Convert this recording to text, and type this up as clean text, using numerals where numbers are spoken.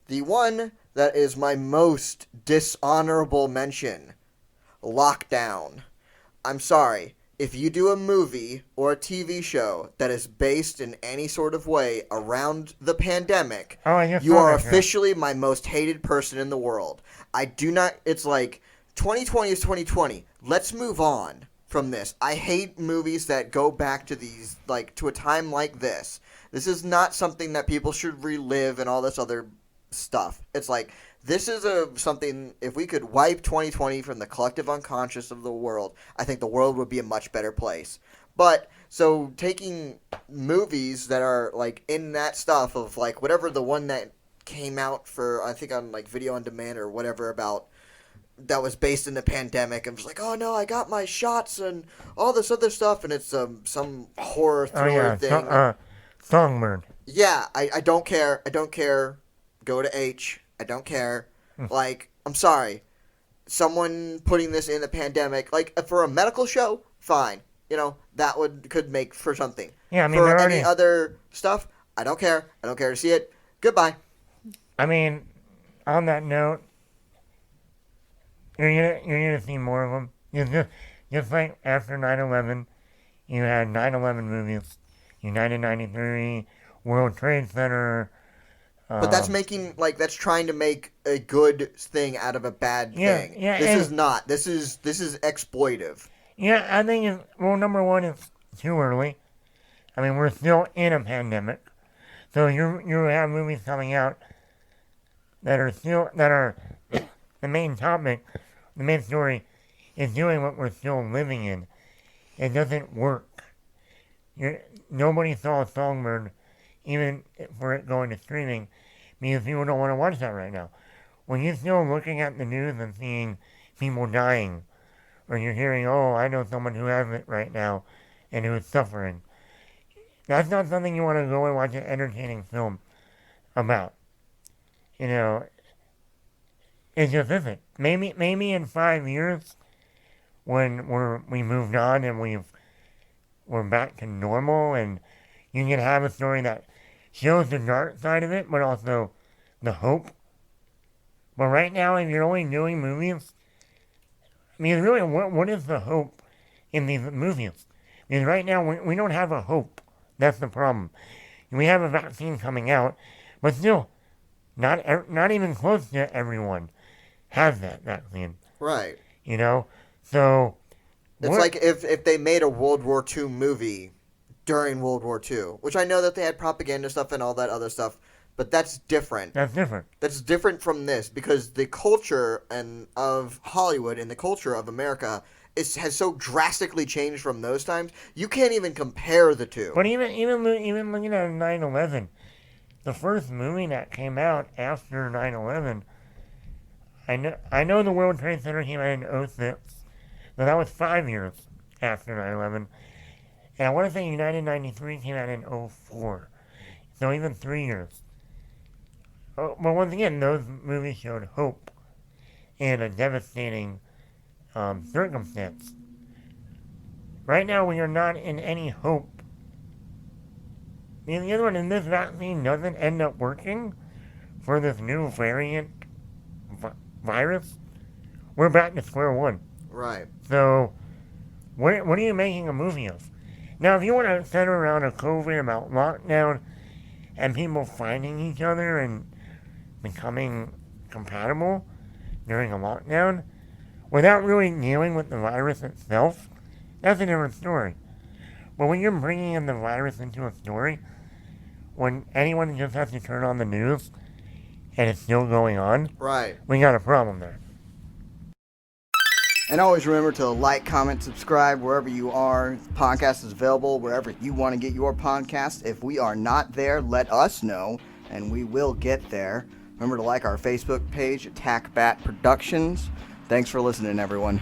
The one that is my most dishonorable mention, Lockdown. I'm sorry. If you do a movie or a TV show that is based in any sort of way around the pandemic, you are officially my most hated person in the world. I do not... It's like, 2020 is 2020. Let's move on from this. I hate movies that go back to these, like, to a time like this. This is not something that people should relive and all this other stuff. It's like... This is something, if we could wipe 2020 from the collective unconscious of the world, I think the world would be a much better place. But, so taking movies that are, like, in that stuff of, like, whatever the one that came out for, I think on, like, video on demand or whatever about, that was based in the pandemic, and was like, oh no, I got my shots and all this other stuff, and it's some horror thriller thing. Songbird. Yeah, I don't care. I don't care. Go to H. I don't care. Like, I'm sorry. Someone putting this in the pandemic, like, for a medical show, fine. You know, that could make for something. Yeah, I mean, for any other stuff, I don't care. I don't care to see it. Goodbye. I mean, on that note, you're gonna see more of them. Just like after 9/11, you had 9/11 movies, United 93, World Trade Center. But that's that's trying to make a good thing out of a bad thing. Yeah, this is not. This is exploitive. Yeah, I think number one, it's too early. I mean, we're still in a pandemic, so you have movies coming out that are the main topic, the main story is doing what we're still living in. It doesn't work. Nobody saw Songbird, even for it going to streaming, because people don't want to watch that right now. When you're still looking at the news and seeing people dying, or you're hearing, oh, I know someone who has it right now and who is suffering, that's not something you want to go and watch an entertaining film about. You know, it just isn't. Maybe in 5 years, when we moved on and we're back to normal, and you can have a story that shows the dark side of it, but also the hope. But right now, if you're only doing movies, I mean, really, what is the hope in these movies? Because right now, we don't have a hope. That's the problem. We have a vaccine coming out, but still, not even close to everyone has that vaccine. Right. You know? So... It's like if they made a World War II movie during World War II, which I know that they had propaganda stuff and all that other stuff, but that's different. That's different. That's different from this, because the culture of Hollywood and the culture of America has so drastically changed from those times. You can't even compare the two. But even looking at 9/11, the first movie that came out after 9/11, I know the World Trade Center came out in 2006. So that was 5 years after 9/11. And I want to say United 93 came out in 2004. So even 3 years. Oh, but once again, those movies showed hope in a devastating circumstance. Right now, we are not in any hope. And the other one, if this vaccine doesn't end up working for this new variant virus, we're back to square one. Right. So, what are you making a movie of? Now, if you want to center around a COVID about lockdown and people finding each other and becoming compatible during a lockdown without really dealing with the virus itself, that's a different story. But when you're bringing in the virus into a story, when anyone just has to turn on the news and it's still going on, right, we got a problem there. And always remember to like, comment, subscribe wherever you are. The podcast is available wherever you want to get your podcast. If we are not there, let us know, and we will get there. Remember to like our Facebook page, Attack Bat Productions. Thanks for listening, everyone.